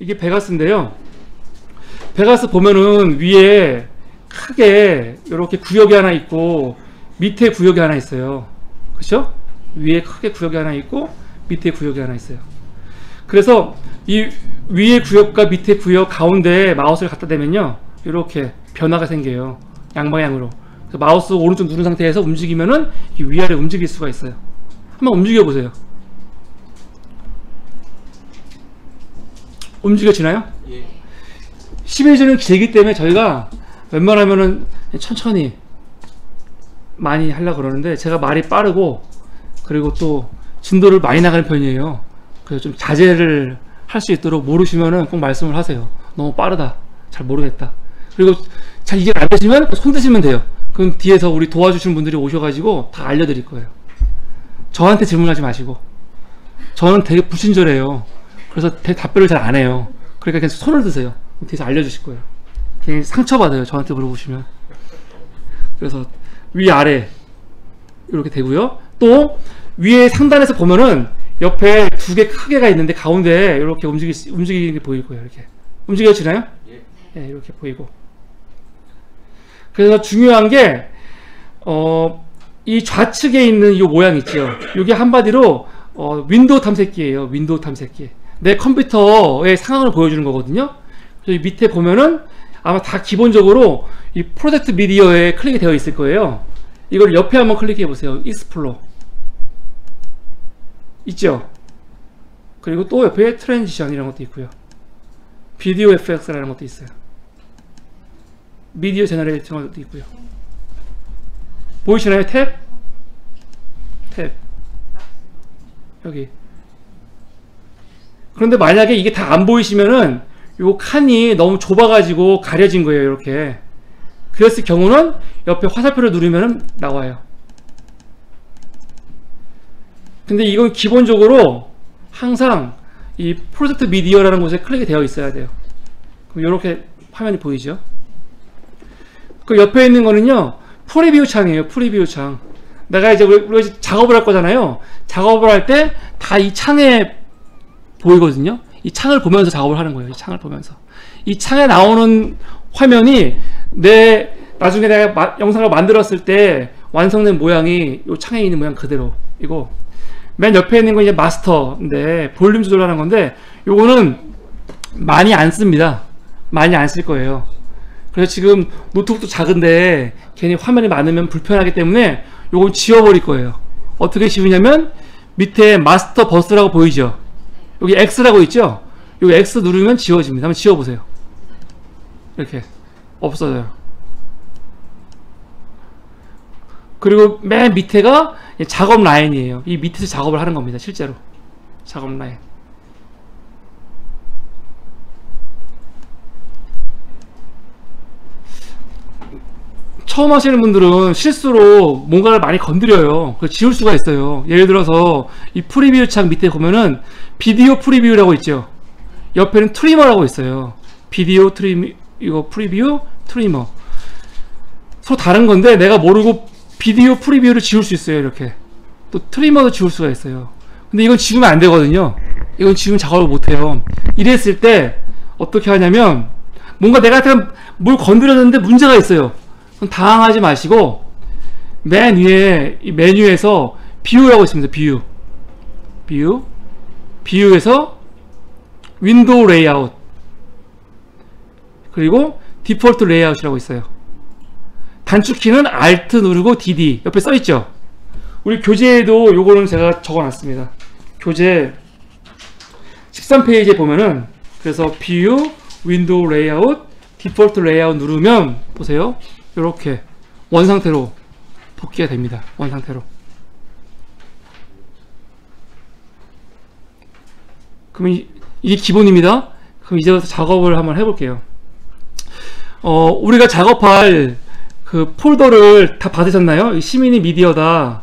이게 베가스인데요. 베가스 보면은 위에 크게 이렇게 구역이 하나 있고 밑에 구역이 하나 있어요. 그렇죠? 위에 크게 구역이 하나 있고 밑에 구역이 하나 있어요. 그래서 이 위에 구역과 밑에 구역 가운데에 마우스를 갖다 대면요, 이렇게 변화가 생겨요. 양방향으로. 그래서 마우스 오른쪽 누른 상태에서 움직이면은 위아래 움직일 수가 있어요. 한번 움직여 보세요. 움직여지나요? 예. 시뮬레이션은 길기 때문에 저희가 웬만하면은 천천히 많이 하려고 그러는데, 제가 말이 빠르고 그리고 또 진도를 많이 나가는 편이에요. 그래서 좀 자제를 할 수 있도록, 모르시면은 꼭 말씀을 하세요. 너무 빠르다, 잘 모르겠다. 그리고 잘 이해 안 되시면 손 드시면 돼요. 그럼 뒤에서 우리 도와주시는 분들이 오셔가지고 다 알려드릴 거예요. 저한테 질문하지 마시고. 저는 되게 불친절해요. 그래서 답변을 잘 안 해요. 그러니까 그냥 손을 드세요. 뒤에서 알려주실 거예요. 그냥 상처받아요, 저한테 물어보시면. 그래서 위아래 이렇게 되고요. 또 위에 상단에서 보면은 옆에 두 개 크게가 있는데 가운데 이렇게 움직이는 게 보일 거예요. 이렇게 움직여지나요? 예. 네, 이렇게 보이고. 그래서 중요한 게 이 좌측에 있는 이 모양 있죠. 이게 한마디로 윈도우 탐색기예요. 윈도우 탐색기. 내 컴퓨터의 상황을 보여주는 거거든요. 그래서 밑에 보면은 아마 다 기본적으로 이 프로젝트 미디어에 클릭이 되어 있을 거예요. 이걸 옆에 한번 클릭해 보세요. 익스플로 있죠. 그리고 또 옆에 트랜지션 이런 것도 있고요. 비디오 FX라는 것도 있어요. 미디어 제너레이터 이런 것도 있고요. 보이시나요? 탭? 탭 여기. 그런데 만약에 이게 다 안 보이시면은 요 칸이 너무 좁아가지고 가려진 거예요. 이렇게. 그랬을 경우는 옆에 화살표를 누르면 나와요. 근데 이건 기본적으로 항상 이 프로젝트 미디어라는 곳에 클릭이 되어 있어야 돼요. 그럼 이렇게 화면이 보이죠? 그 옆에 있는 거는요, 프리뷰 창이에요. 프리뷰 창. 내가 이제 우리가 작업을 할 거잖아요. 작업을 할 때 다 이 창에 보이거든요. 이 창을 보면서 작업을 하는 거예요. 이 창을 보면서. 이 창에 나오는 화면이 나중에 내가 영상을 만들었을 때 완성된 모양이 이 창에 있는 모양 그대로이고, 맨 옆에 있는 건 이제 마스터인데 볼륨 조절하는 건데, 요거는 많이 안 씁니다. 많이 안 쓸 거예요. 그래서 지금 노트북도 작은데 괜히 화면이 많으면 불편하기 때문에 요건 지워버릴 거예요. 어떻게 지우냐면 밑에 마스터 버스라고 보이죠? 여기 X라고 있죠? 여기 X 누르면 지워집니다. 한번 지워보세요. 이렇게 없어져요. 그리고 맨 밑에가 작업 라인이에요. 이 밑에서 작업을 하는 겁니다. 실제로 작업 라인. 처음 하시는 분들은 실수로 뭔가를 많이 건드려요. 그래서 지울 수가 있어요. 예를 들어서 이 프리뷰 창 밑에 보면은 비디오 프리뷰라고 있죠. 옆에는 트리머라고 있어요. 비디오 트리머, 이거 프리뷰, 트리머. 서로 다른 건데 내가 모르고 비디오 프리뷰를 지울 수 있어요. 이렇게. 또 트리머도 지울 수가 있어요. 근데 이건 지우면 안 되거든요. 이건 지우면 작업을 못 해요. 이랬을 때 어떻게 하냐면, 뭔가 내가 뭘 건드렸는데 문제가 있어요. 그럼 당황하지 마시고 맨 위에 이 메뉴에서 뷰라고 있습니다. 뷰에서 윈도우 레이아웃, 그리고 디폴트 레이아웃이라고 있어요. 단축키는 Alt 누르고 DD. 옆에 써있죠. 우리 교재에도 요거는 제가 적어놨습니다. 교재 13페이지에 보면은, 그래서 뷰, 윈도우 레이아웃, 디폴트 레이아웃 누르면 보세요. 이렇게 원상태로 복귀가 됩니다. 원상태로. 그럼 이게 기본입니다. 그럼 이제부터 작업을 한번 해볼게요. 우리가 작업할 그 폴더를 다 받으셨나요? 시미니 미디어다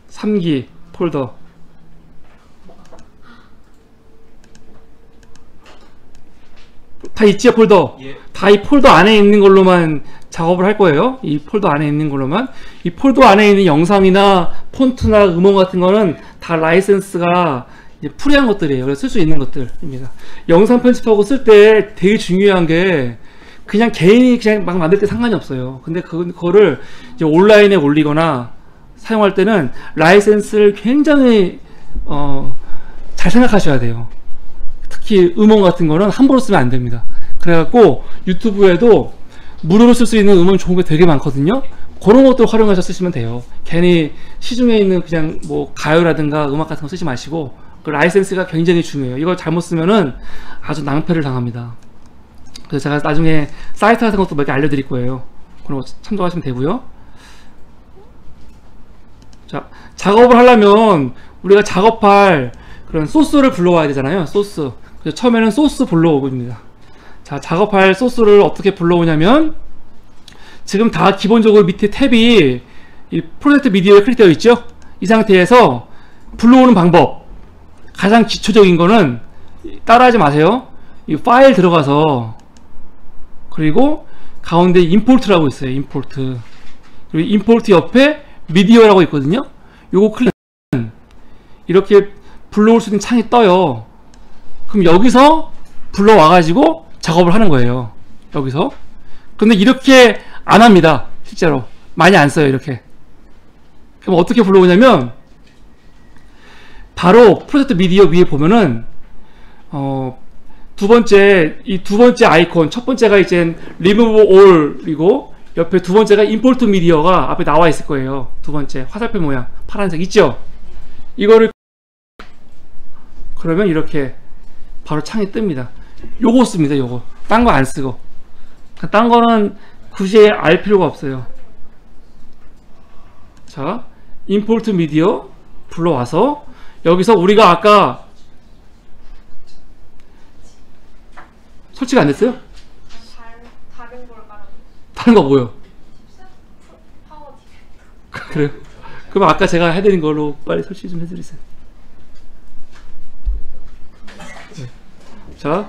3기 폴더. 다 있지요, 폴더? 예. 다 이 폴더 안에 있는 걸로만 작업을 할 거예요. 이 폴더 안에 있는 걸로만. 이 폴더 안에 있는 영상이나 폰트나 음원 같은 거는 다 라이센스가 이제 프리한 것들이에요. 그래서 쓸 수 있는 것들입니다. 영상 편집하고 쓸 때 되게 중요한 게 그냥 개인이 그냥 막 만들 때 상관이 없어요. 근데 그거를 이제 온라인에 올리거나 사용할 때는 라이센스를 굉장히 잘 생각하셔야 돼요. 특히 음원 같은 거는 함부로 쓰면 안 됩니다. 그래갖고 유튜브에도 무료로 쓸 수 있는 음원 좋은 게 되게 많거든요. 그런 것들 활용해서 쓰시면 돼요. 괜히 시중에 있는 그냥 뭐 가요라든가 음악 같은 거 쓰지 마시고, 그 라이센스가 굉장히 중요해요. 이걸 잘못 쓰면은 아주 낭패를 당합니다. 그래서 제가 나중에 사이트 같은 것도 몇 개 알려드릴 거예요. 그런 거 참조하시면 되고요. 자, 작업을 하려면 우리가 작업할 그런 소스를 불러와야 되잖아요. 소스. 그래서 처음에는 소스 불러오고입니다. 자, 작업할 소스를 어떻게 불러오냐면, 지금 다 기본적으로 밑에 탭이 이 프로젝트 미디어에 클릭되어 있죠. 이 상태에서 불러오는 방법, 가장 기초적인 거는 따라하지 마세요. 이 파일 들어가서, 그리고 가운데 임포트라고 있어요. 임포트. 그리고 임포트 옆에 미디어라고 있거든요. 요거 클릭하면 이렇게 불러올 수 있는 창이 떠요. 그럼 여기서 불러와 가지고 작업을 하는 거예요. 여기서. 근데 이렇게 안 합니다. 실제로 많이 안 써요. 이렇게. 그럼 어떻게 불러오냐면, 바로 프로젝트 미디어 위에 보면은 두 번째 아이콘, 첫 번째가 이제 remove all이고 옆에 두 번째가 import media가 앞에 나와 있을 거예요. 두 번째 화살표 모양 파란색 있죠? 이거를 그러면 이렇게 바로 창이 뜹니다. 요거 씁니다. 요거 딴 거 안 쓰고. 딴 거는 굳이 알 필요가 없어요. 자, import media 불러와서 여기서 우리가 아까 설치가 안 됐어요? 다른 걸 말하는. 다른 거 뭐요? 파워 디렉터. 그래요? 그럼 아까 제가 해드린 걸로 빨리 설치 좀 해드리세요. 네. 자,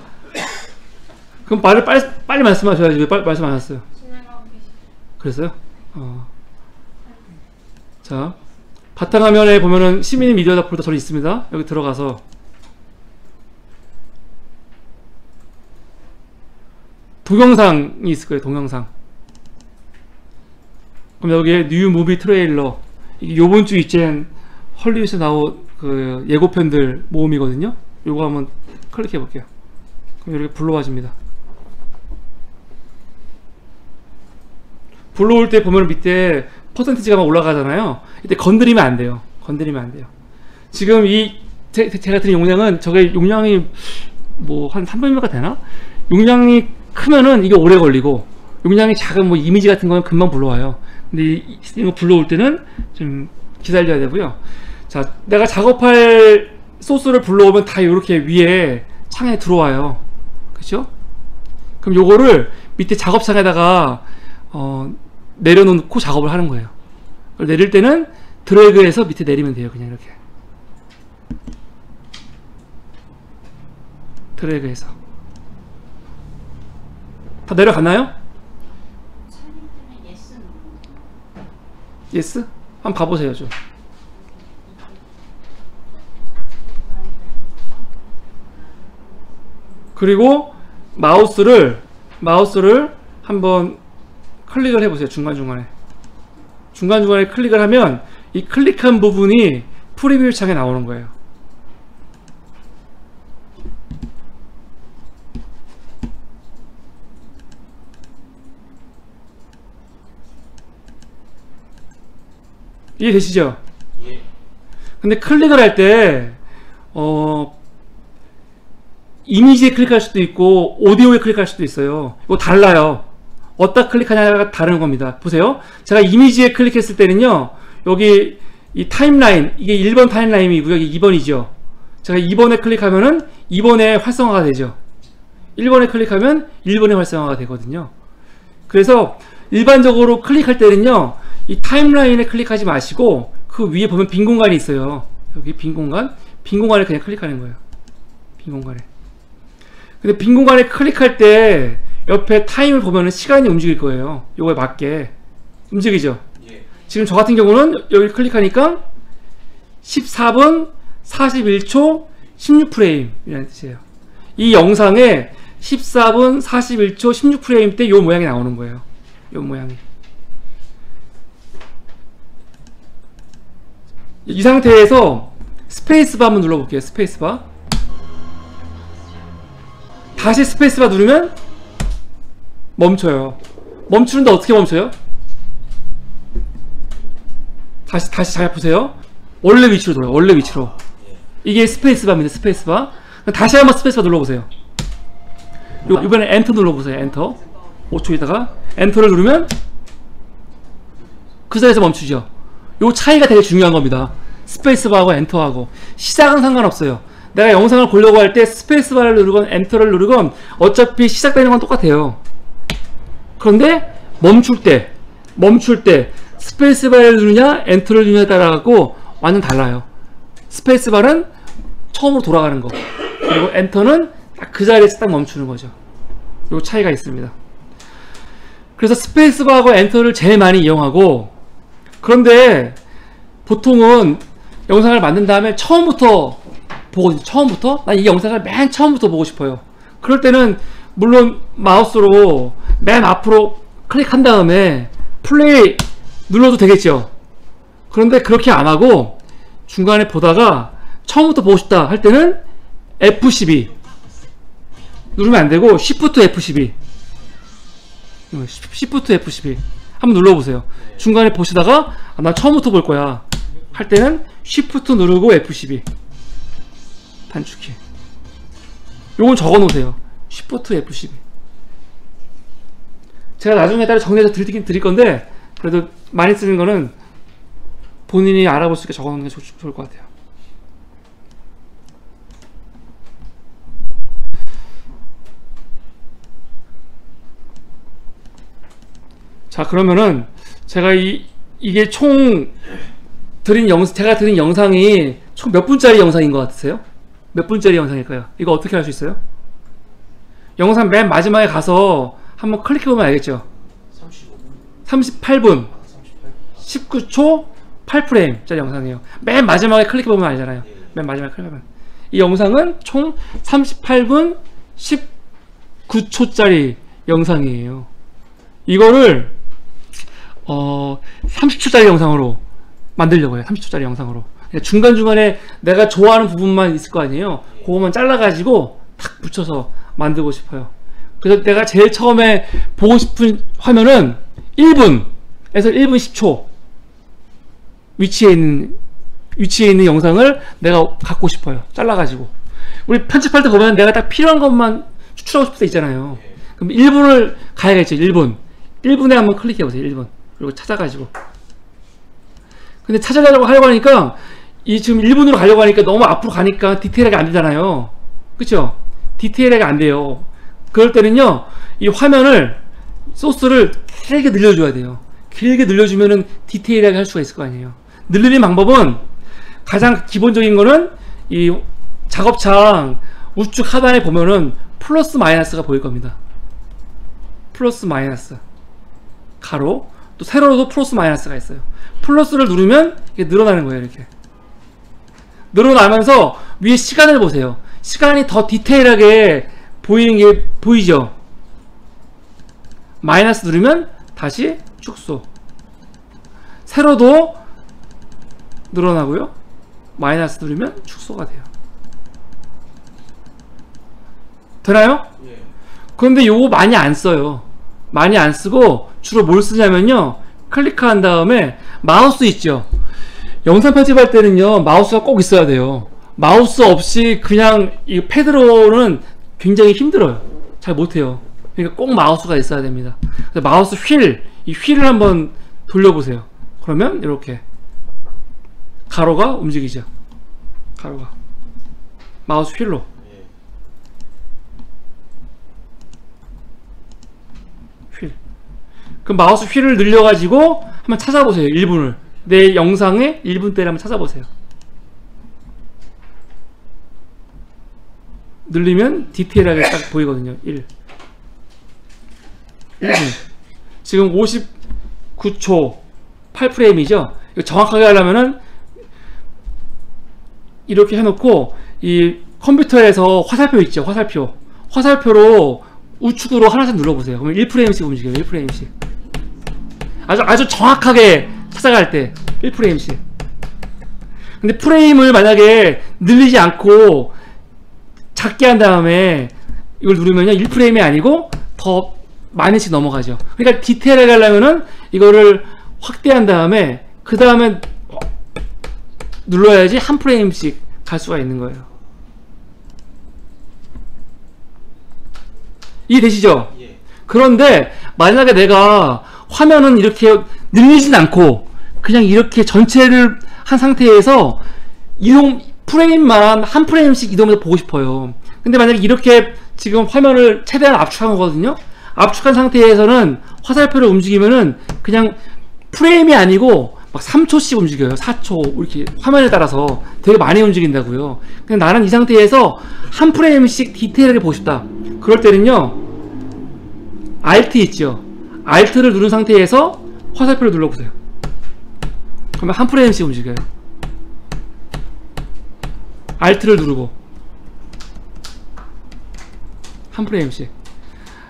그럼 빨리 말씀하셔야지. 왜 빨리 말씀 안 하셨어요? 진행하고 계시. 그랬어요? 자, 바탕화면에 보면은 시민 미디어 폴더 저리 있습니다. 여기 들어가서 동영상이 있을 거예요. 동영상. 그럼 여기에 뉴 무비 트레일러, 이게 요번 주 이젠 헐리우드에서 나온 그 예고편들 모음이거든요. 요거 한번 클릭해 볼게요. 그럼 이렇게 불러와집니다. 불러올 때 보면 밑에 퍼센티지가 막 올라가잖아요. 이때 건드리면 안 돼요. 건드리면 안 돼요. 지금 이 제가 드린 용량은, 저게 용량이 뭐 한 300메가 되나? 용량이 크면은 이게 오래 걸리고, 용량이 작은 뭐 이미지 같은 거는 금방 불러와요. 근데 이거 불러올 때는 좀 기다려야 되고요. 자, 내가 작업할 소스를 불러오면 다 이렇게 위에 창에 들어와요. 그쵸? 그럼 요거를 밑에 작업창에다가 내려놓고 작업을 하는 거예요. 내릴 때는 드래그해서 밑에 내리면 돼요. 그냥 이렇게 드래그해서. 다 내려갔나요? 예스? 한번 봐보세요. 좀. 그리고 마우스를 한번 클릭을 해보세요. 중간중간에 클릭을 하면 이 클릭한 부분이 프리뷰 창에 나오는 거예요. 이해되시죠? 예. 근데 클릭을 할 때 이미지에 클릭할 수도 있고 오디오에 클릭할 수도 있어요. 이거 달라요. 어디다 클릭하냐가 다른 겁니다. 보세요. 제가 이미지에 클릭했을 때는요, 여기 이 타임라인, 이게 1번 타임라인이고요. 이게 2번이죠. 제가 2번에 클릭하면은 2번에 활성화가 되죠. 1번에 클릭하면 1번에 활성화가 되거든요. 그래서 일반적으로 클릭할 때는요, 이 타임라인에 클릭하지 마시고 그 위에 보면 빈 공간이 있어요. 여기 빈 공간에 그냥 클릭하는 거예요. 빈 공간에. 근데 빈 공간에 클릭할 때 옆에 타임을 보면은 시간이 움직일 거예요. 요거에 맞게 움직이죠. 예. 지금 저 같은 경우는 여기 클릭하니까 14분 41초 16프레임이라는 뜻이에요. 이 영상에 14분 41초 16프레임 때 이 모양이 나오는 거예요. 이 모양이. 이 상태에서 스페이스바 한번 눌러볼게요. 스페이스바. 다시 스페이스바 누르면 멈춰요. 멈추는데 어떻게 멈춰요? 다시 잘 보세요. 원래 위치로 돌아요. 원래 위치로. 이게 스페이스바입니다. 스페이스바. 다시 한번 스페이스바 눌러보세요. 이번엔 엔터 눌러보세요. 엔터. 5초 있다가 엔터를 누르면 그 자리에서 멈추죠. 요 차이가 되게 중요한 겁니다. 스페이스바하고 엔터하고. 시작은 상관없어요. 내가 영상을 보려고 할 때 스페이스바를 누르건 엔터를 누르건 어차피 시작되는 건 똑같아요. 그런데 멈출 때 스페이스바를 누르냐 엔터를 누르냐에 따라 갖고 완전 달라요. 스페이스바는 처음으로 돌아가는 거, 그리고 엔터는 딱 그 자리에서 딱 멈추는 거죠. 요 차이가 있습니다. 그래서 스페이스바하고 엔터를 제일 많이 이용하고, 그런데 보통은 영상을 만든 다음에 처음부터 보거든요. 처음부터 난 이 영상을 맨 처음부터 보고 싶어요. 그럴 때는 물론 마우스로 맨 앞으로 클릭한 다음에 플레이 눌러도 되겠죠. 그런데 그렇게 안 하고 중간에 보다가 처음부터 보고 싶다 할 때는 F12 누르면 안 되고 Shift F12 Shift F12 한번 눌러보세요. 중간에 보시다가 나 처음부터 볼 거야 할 때는 Shift 누르고 F12 단축키. 요건 적어 놓으세요. Shift F12. 제가 나중에 따라 정리해서 드릴 건데, 그래도 많이 쓰는 거는 본인이 알아볼 수 있게 적어 놓는 게 좋을 것 같아요. 자, 그러면은 제가 이게 총 제가 드린 영상이 총 몇 분짜리 영상인 것 같으세요? 몇 분짜리 영상일까요? 이거 어떻게 할 수 있어요? 영상 맨 마지막에 가서 한번 클릭해보면 알겠죠? 38분 19초 8프레임짜리 영상이에요. 맨 마지막에 클릭해보면 알잖아요. 맨 마지막에 클릭하면. 이 영상은 총 38분 19초짜리 영상이에요. 이거를 30초짜리 영상으로 만들려고 해요. 30초짜리 영상으로. 중간중간에 내가 좋아하는 부분만 있을 거 아니에요. 그거만 잘라가지고 탁 붙여서 만들고 싶어요. 그래서 내가 제일 처음에 보고 싶은 화면은 1분에서 1분 10초 위치에 있는 영상을 내가 갖고 싶어요. 잘라가지고. 우리 편집할 때 보면 내가 딱 필요한 것만 추출하고 싶을 때 있잖아요. 그럼 1분을 가야겠죠. 1분에 한번 클릭해보세요. 1분. 그리고 찾아가지고. 근데 찾아가려고 하려고 하니까 지금 1분으로 가려고 하니까 너무 앞으로 가니까 디테일하게 안 되잖아요. 그쵸? 디테일하게 안 돼요. 그럴 때는요, 이 화면을, 소스를 길게 늘려줘야 돼요. 길게 늘려주면은 디테일하게 할 수가 있을 거 아니에요. 늘리는 방법은 가장 기본적인 거는 이 작업창 우측 하단에 보면은 플러스 마이너스가 보일 겁니다. 플러스 마이너스. 가로. 또 세로로도 플러스 마이너스가 있어요. 플러스를 누르면 이게 늘어나는 거예요. 이렇게 늘어나면서 위에 시간을 보세요. 시간이 더 디테일하게 보이는 게 보이죠? 마이너스 누르면 다시 축소. 세로도 늘어나고요. 마이너스 누르면 축소가 돼요. 되나요? 예. 그런데 요거 많이 안 써요. 많이 안 쓰고 주로 뭘 쓰냐면요, 클릭한 다음에 마우스 있죠? 영상 편집할 때는요 마우스가 꼭 있어야 돼요. 마우스 없이 그냥 이 패드로는 굉장히 힘들어요. 잘 못해요. 그러니까 꼭 마우스가 있어야 됩니다. 그래서 마우스 이 휠을 한번 돌려보세요. 그러면 이렇게 가로가 움직이죠. 가로가 마우스 휠로. 그 마우스 휠을 늘려가지고 한번 찾아보세요. 1분을. 내 영상의 1분대를 한번 찾아보세요. 늘리면 디테일하게 딱 보이거든요. 1분. 지금 59초 8프레임이죠. 이거 정확하게 하려면은 이렇게 해놓고 이 컴퓨터에서 화살표 있죠, 화살표. 화살표로 우측으로 하나씩 눌러보세요. 그러면 1프레임씩 움직여요, 1프레임씩. 아주 정확하게 찾아갈 때 1프레임씩. 근데 프레임을 만약에 늘리지 않고 작게 한 다음에 이걸 누르면요 1프레임이 아니고 더 많이씩 넘어가죠. 그러니까 디테일하게 하려면은 이거를 확대한 다음에 그 다음에 눌러야지 한 프레임씩 갈 수가 있는 거예요. 이해되시죠? 예. 그런데 만약에 내가 화면은 이렇게 늘리진 않고 그냥 이렇게 전체를 한 상태에서 이동 프레임만 한 프레임씩 이동해서 보고 싶어요. 근데 만약에 이렇게 지금 화면을 최대한 압축한 거거든요. 압축한 상태에서는 화살표를 움직이면은 그냥 프레임이 아니고 막 3초씩 움직여요. 4초 이렇게 화면에 따라서 되게 많이 움직인다고요. 근데 나는 이 상태에서 한 프레임씩 디테일하게 보고 싶다. 그럴 때는요 Alt 있죠. Alt를 누른 상태에서 화살표를 눌러보세요. 그러면 한 프레임씩 움직여요. Alt를 누르고 한 프레임씩.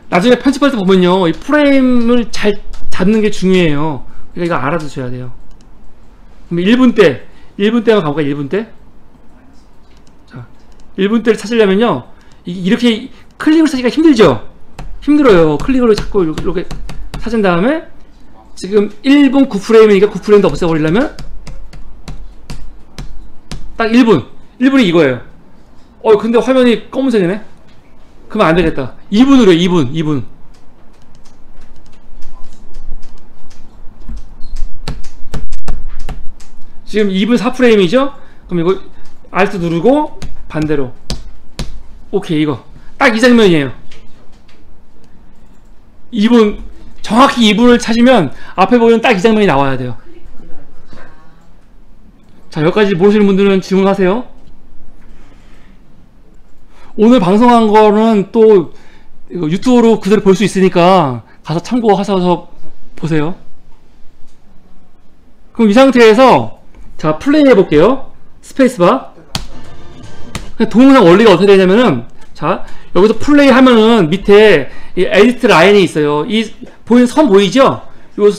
나중에 편집할 때 보면요 이 프레임을 잘 잡는 게 중요해요. 그러니까 이거 알아두셔야 돼요. 그럼 1분 때만 가볼까요? 1분 때. 자, 1분 때를 찾으려면요 이렇게 클릭을 찾기가 힘들죠? 힘들어요. 클릭으로 자꾸 이렇게 찾은 다음에 지금 1분 9프레임이니까 9프레임도 없애버리려면 딱 1분이 이거예요. 근데 화면이 검은색이네? 그러면 안 되겠다. 2분으로 해, 2분. 지금 2분 4프레임이죠? 그럼 이거 Alt 누르고 반대로. 오케이, 이거. 딱 이 장면이에요. 2분, 정확히 2분을 찾으면 앞에 보이는 딱 이 장면이 나와야 돼요. 자, 여기까지 모르시는 분들은 질문하세요. 오늘 방송한 거는 또 유튜브로 그대로 볼 수 있으니까 가서 참고하셔서 보세요. 그럼 이 상태에서 자 플레이 해볼게요. 스페이스바. 동영상 원리가 어떻게 되냐면은 자 여기서 플레이 하면은 밑에 이 에디트 라인이 있어요. 이 보이는 선 보이죠?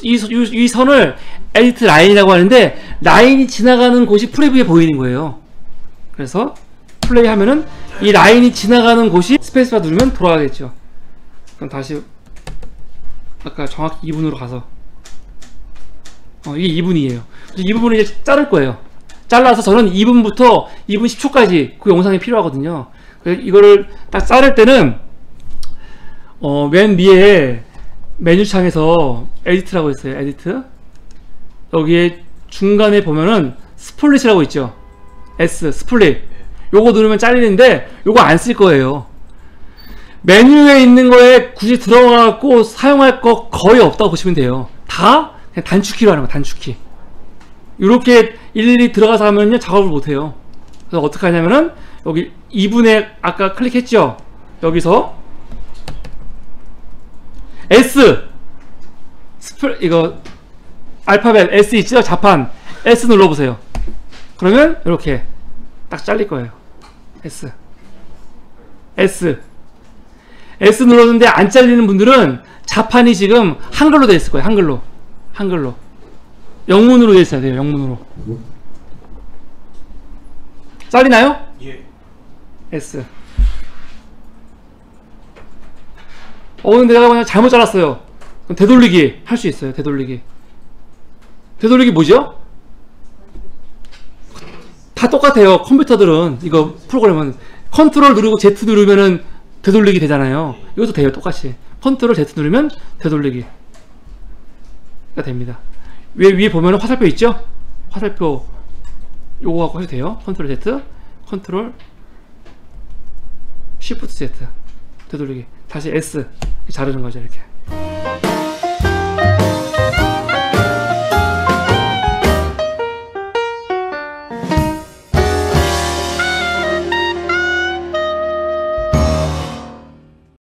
이 선을 에디트 라인이라고 하는데 라인이 지나가는 곳이 프리뷰에 보이는 거예요. 그래서 플레이 하면은 이 라인이 지나가는 곳이 스페이스바 누르면 돌아가겠죠. 그럼 다시 아까 정확히 2분으로 가서 이게 2분이에요. 이 부분을 이제 자를 거예요. 잘라서 저는 2분부터 2분 10초까지 그 영상이 필요하거든요. 이거를 딱 자를 때는 맨 위에 메뉴창에서 에디트라고 있어요. 에디트. 여기에 중간에 보면은 스플릿이라고 있죠. S 스플릿. 요거 누르면 잘리는데 요거 안 쓸 거예요. 메뉴에 있는 거에 굳이 들어가고 사용할 거 거의 없다고 보시면 돼요. 다 그냥 단축키로 하는 거, 단축키. 이렇게 일일이 들어가서 하면요 작업을 못해요. 그래서 어떻게 하냐면은 여기 2분에 아까 클릭했죠. 여기서 S 이거 알파벳 S 있죠? 자판 S 눌러보세요. 그러면 이렇게 딱 잘릴 거예요. S 눌렀는데 안 잘리는 분들은 자판이 지금 한글로 되어 있을 거예요. 한글로 영문으로 되어 있어야 돼요. 영문으로. 잘리나요? 예. S. 근데 내가 그냥 잘못 잘랐어요. 그럼 되돌리기 할 수 있어요. 되돌리기 뭐죠? 다 똑같아요. 컴퓨터들은 이거 프로그램은 컨트롤 누르고 Z 누르면은 되돌리기 되잖아요. 이것도 돼요. 똑같이 컨트롤 Z 누르면 되돌리기가 됩니다. 위에 보면은 화살표 있죠? 화살표 요거 갖고 해도 돼요. 컨트롤 Z, 컨트롤 Shift Z 되돌리기. 다시 S 자르는 거죠. 이렇게.